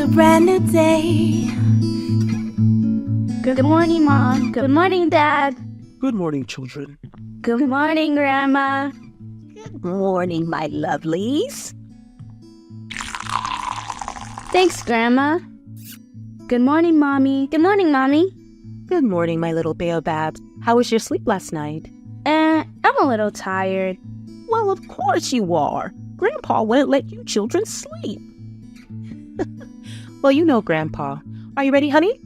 a brand new day. Good morning, Mom. Good morning, Dad. Good morning, children. Good morning, Grandma. Good morning, my lovelies. Thanks, Grandma. Good morning, Mommy. Good morning, Mommy. Good morning, my little baobabs. How was your sleep last night? I'm a little tired. Well, of course you are. Grandpa wouldn't let you children sleep. Well, you know Grandpa. Are you ready, honey?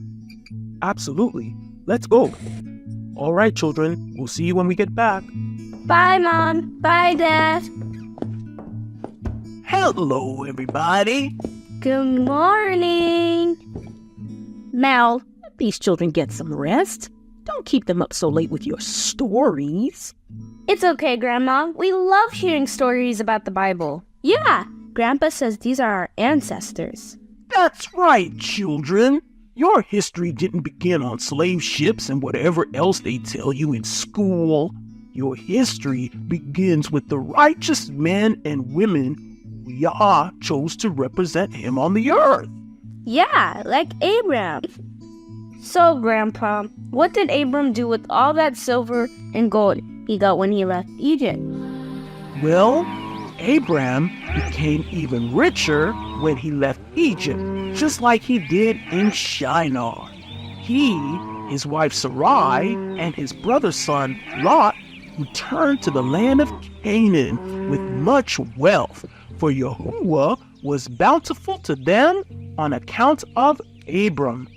Absolutely. Let's go. All right, children. We'll see you when we get back. Bye, Mom. Bye, Dad. Hello, everybody. Good morning. Mel, let these children get some rest. Don't keep them up so late with your stories. It's okay, Grandma. We love hearing stories about the Bible. Yeah, Grandpa says these are our ancestors. That's right, children. Your history didn't begin on slave ships and whatever else they tell you in school. Your history begins with the righteous men and women who Yah chose to represent him on the earth. Yeah, like Abram. So, Grandpa, what did Abram do with all that silver and gold he got when he left Egypt? Well, Abram became even richer when he left Egypt, just like he did in Shinar. He, his wife Sarai, and his brother's son Lot returned to the land of Canaan with much wealth, for Yahuwah was bountiful to them on account of Abram.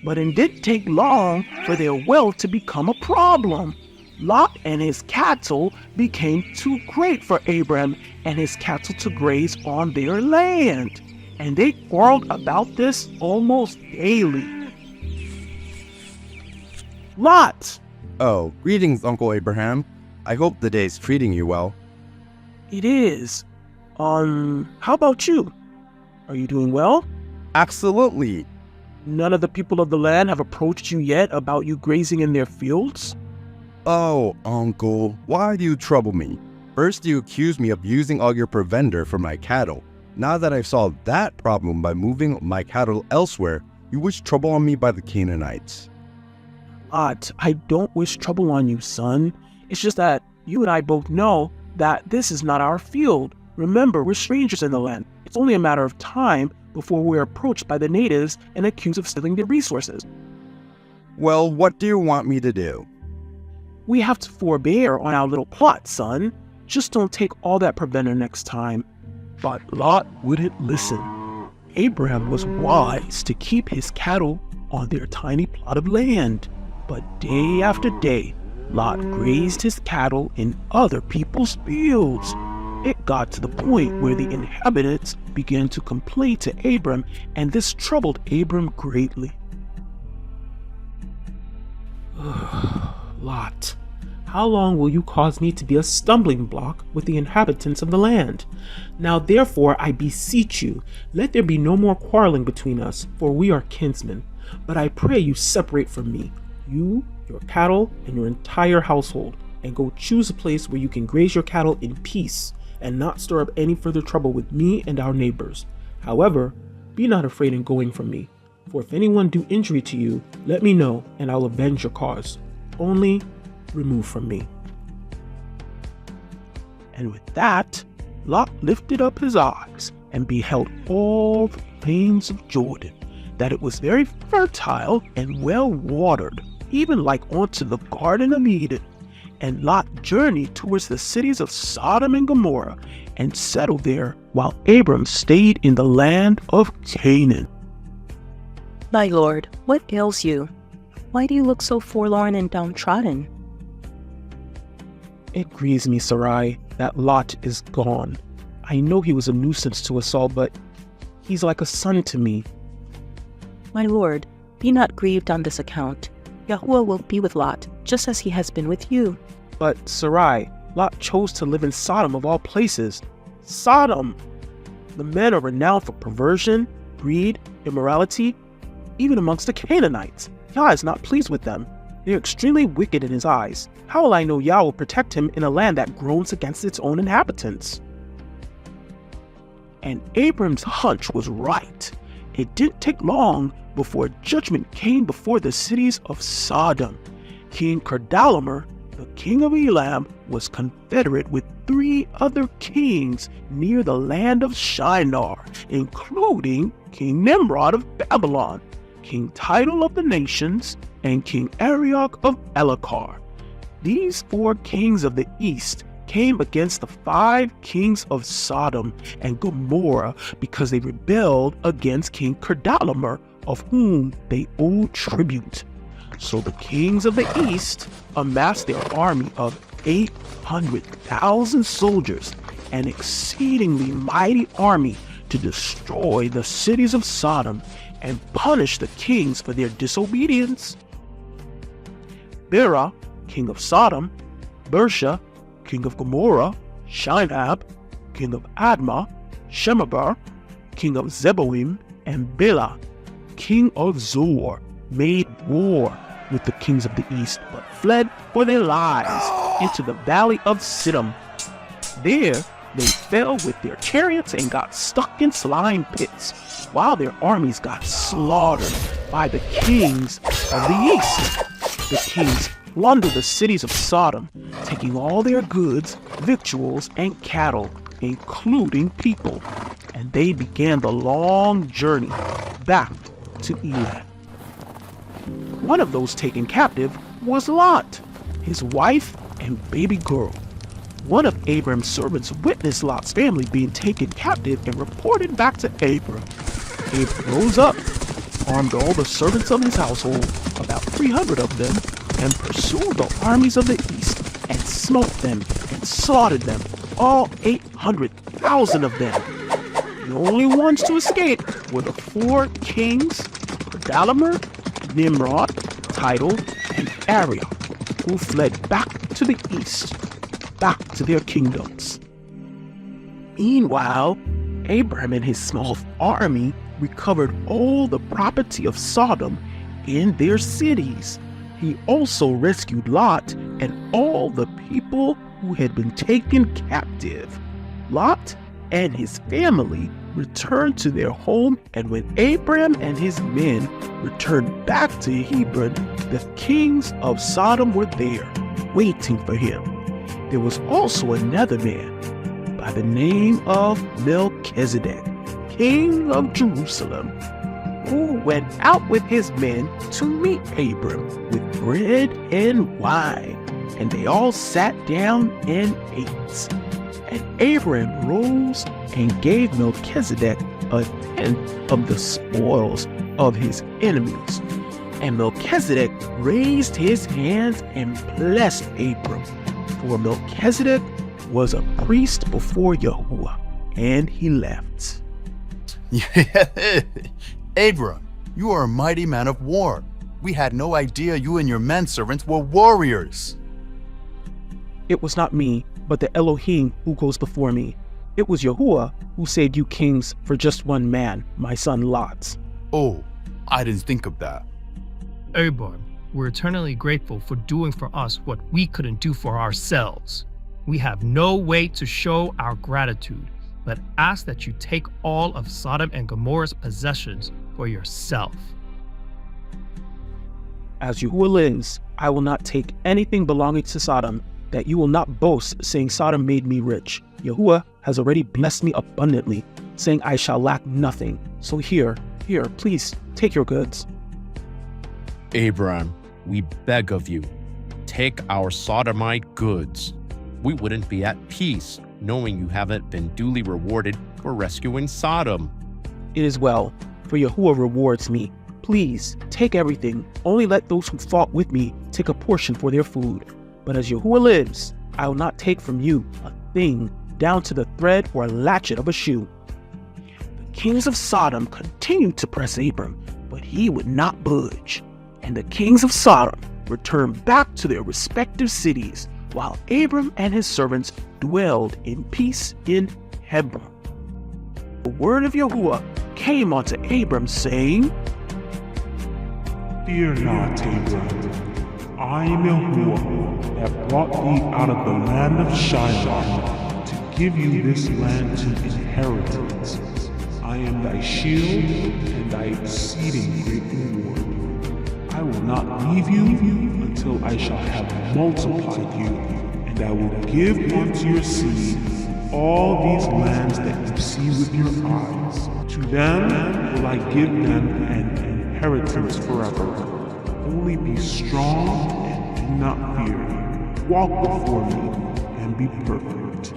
But it didn't take long for their wealth to become a problem. Lot and his cattle became too great for Abram and his cattle to graze on their land, and they quarreled about this almost daily. Lot! Oh, greetings, Uncle Abraham. I hope the day's treating you well. It is. How about you? Are you doing well? Absolutely. None of the people of the land have approached you yet about you grazing in their fields? Oh, Uncle, why do you trouble me? First you accused me of using all your provender for my cattle. Now that I've solved that problem by moving my cattle elsewhere, you wish trouble on me by the Canaanites. Lot, I don't wish trouble on you, son. It's just that you and I both know that this is not our field. Remember, we're strangers in the land. It's only a matter of time before we're approached by the natives and accused of stealing their resources. Well, what do you want me to do? We have to forbear on our little plot, son. Just don't take all that provender next time. But Lot wouldn't listen. Abraham was wise to keep his cattle on their tiny plot of land. But day after day, Lot grazed his cattle in other people's fields. It got to the point where the inhabitants began to complain to Abram, and this troubled Abram greatly. Lot, how long will you cause me to be a stumbling block with the inhabitants of the land? Now therefore I beseech you, let there be no more quarreling between us, for we are kinsmen. But I pray you separate from me, you, your cattle, and your entire household, and go choose a place where you can graze your cattle in peace, and not stir up any further trouble with me and our neighbors. However, be not afraid in going from me, for if anyone do injury to you, let me know, and I'll avenge your cause. Only remove from me. And with that, Lot lifted up his eyes and beheld all the plains of Jordan, that it was very fertile and well watered, even like unto the Garden of Eden. And Lot journeyed towards the cities of Sodom and Gomorrah and settled there, while Abram stayed in the land of Canaan. My lord, what ails you? Why do you look so forlorn and downtrodden? It grieves me, Sarai, that Lot is gone. I know he was a nuisance to us all, but he's like a son to me. My lord, be not grieved on this account. Yahuwah will be with Lot, just as he has been with you. But Sarai, Lot chose to live in Sodom of all places. Sodom! The men are renowned for perversion, greed, immorality, even amongst the Canaanites. Yah is not pleased with them. They are extremely wicked in his eyes. How will I know Yah will protect him in a land that groans against its own inhabitants? And Abram's hunch was right. It didn't take long before judgment came before the cities of Sodom. King Kedorlaomer, the king of Elam, was confederate with 3 other kings near the land of Shinar, including King Nimrod of Babylon, King Tidal of the nations, and King Arioch of Elachar. These 4 kings of the east came against the 5 kings of Sodom and Gomorrah because they rebelled against King Kedorlaomer, of whom they owed tribute. So the kings of the east amassed their army of 800,000 soldiers, an exceedingly mighty army, to destroy the cities of Sodom and punish the kings for their disobedience. Bera, king of Sodom, Bersha, king of Gomorrah, Shinab, king of Admah, Shemeber, king of Zeboim, and Bela, king of Zoar, made war with the kings of the east, but fled for their lives into the valley of Siddim. There they fell with their chariots and got stuck in slime pits, while their armies got slaughtered by the kings of the east. The kings plundered the cities of Sodom, taking all their goods, victuals, and cattle, including people, and they began the long journey back to Elam. One of those taken captive was Lot, his wife and baby girl. One of Abram's servants witnessed Lot's family being taken captive and reported back to Abram. Abram rose up, armed all the servants of his household, about 300 of them, and pursued the armies of the east, and smote them, and slaughtered them, all 800,000 of them. The only ones to escape were the 4 kings, Kedorlaomer, Nimrod, Tidal, and Arioch, who fled back to the east, back to their kingdoms. Meanwhile, Abram and his small army recovered all the property of Sodom in their cities. He also rescued Lot and all the people who had been taken captive. Lot and his family returned to their home, and when Abram and his men returned back to Hebron, the kings of Sodom were there, waiting for him. There was also another man by the name of Melchizedek, king of Jerusalem, who went out with his men to meet Abram with bread and wine, and they all sat down and ate. And Abram rose and gave Melchizedek a tenth of the spoils of his enemies. And Melchizedek raised his hands and blessed Abram, for Melchizedek was a priest before Yahuwah, and he left. Abram, you are a mighty man of war. We had no idea you and your menservants were warriors. It was not me, but the Elohim who goes before me. It was Yahuwah who saved you kings for just one man, my son Lot. Oh, I didn't think of that. Abram, we're eternally grateful for doing for us what we couldn't do for ourselves. We have no way to show our gratitude, but ask that you take all of Sodom and Gomorrah's possessions for yourself. As Yahuwah lives, I will not take anything belonging to Sodom, that you will not boast, saying Sodom made me rich. Yahuwah has already blessed me abundantly, saying I shall lack nothing. So here, please take your goods. Abram, we beg of you, take our Sodomite goods. We wouldn't be at peace knowing you haven't been duly rewarded for rescuing Sodom. It is well, for Yahuwah rewards me. Please, take everything. Only let those who fought with me take a portion for their food. But as Yahuwah lives, I will not take from you a thing, down to the thread or latchet of a shoe. The kings of Sodom continued to press Abram, but he would not budge. And the kings of Sodom returned back to their respective cities, while Abram and his servants dwelled in peace in Hebron. The word of Yahuwah came unto Abram, saying, Fear not, Abram. I am Yahuwah that brought thee out of the land of Shinar to give you this land to inheritance. I I am thy shield and thy exceeding great reward. I will not leave you until I shall have multiplied you, and I will give unto your seed all these lands that you see with your eyes. To them will I give them an inheritance forever. Only be strong and do not fear. Walk before me and be perfect.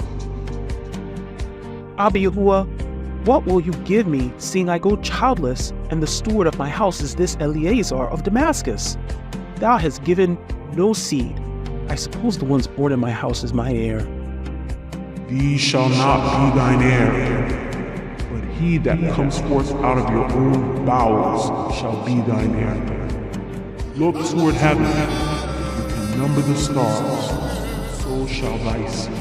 Abba Yahuwah, what will you give me, seeing I go childless, and the steward of my house is this Eleazar of Damascus? Thou hast given no seed. I suppose the ones born in my house is mine heir. These shall not be thine heir, but he that comes forth out of your own bowels shall be thine heir. Look toward heaven, you can number the stars, so shall thy seed be.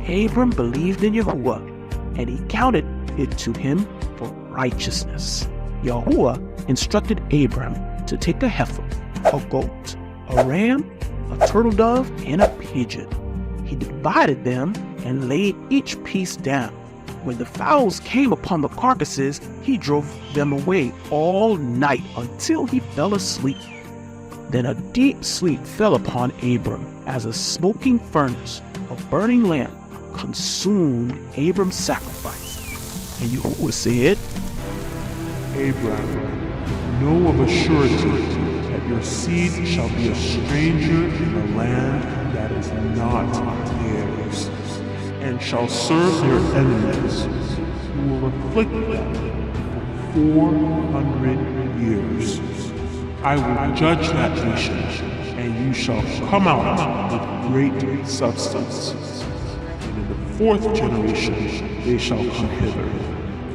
Abram believed in Yahuwah, and he counted it to him for righteousness. Yahuwah instructed Abram to take a heifer, a goat, a ram, a turtle dove, and a pigeon. He divided them and laid each piece down. When the fowls came upon the carcasses, he drove them away all night until he fell asleep. Then a deep sleep fell upon Abram as a smoking furnace, a burning lamp, consumed Abram's sacrifice. And Yahuwah said, Abraham, know of a surety that your seed shall be a stranger in a land that is not theirs, and shall serve their enemies, who will afflict them for 400 years. I will judge that nation, and you shall come out with great substance. And in the fourth generation they shall come hither,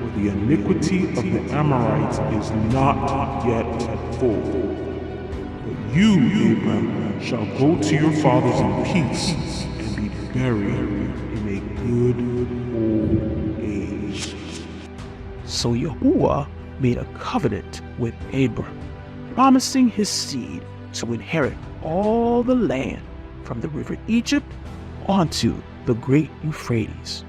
for the iniquity of the Amorites is not yet full. But you, Abram, shall go to your fathers in peace, and be buried in a good old age. So Yahuwah made a covenant with Abram, promising his seed to inherit all the land from the river Egypt onto the great Euphrates.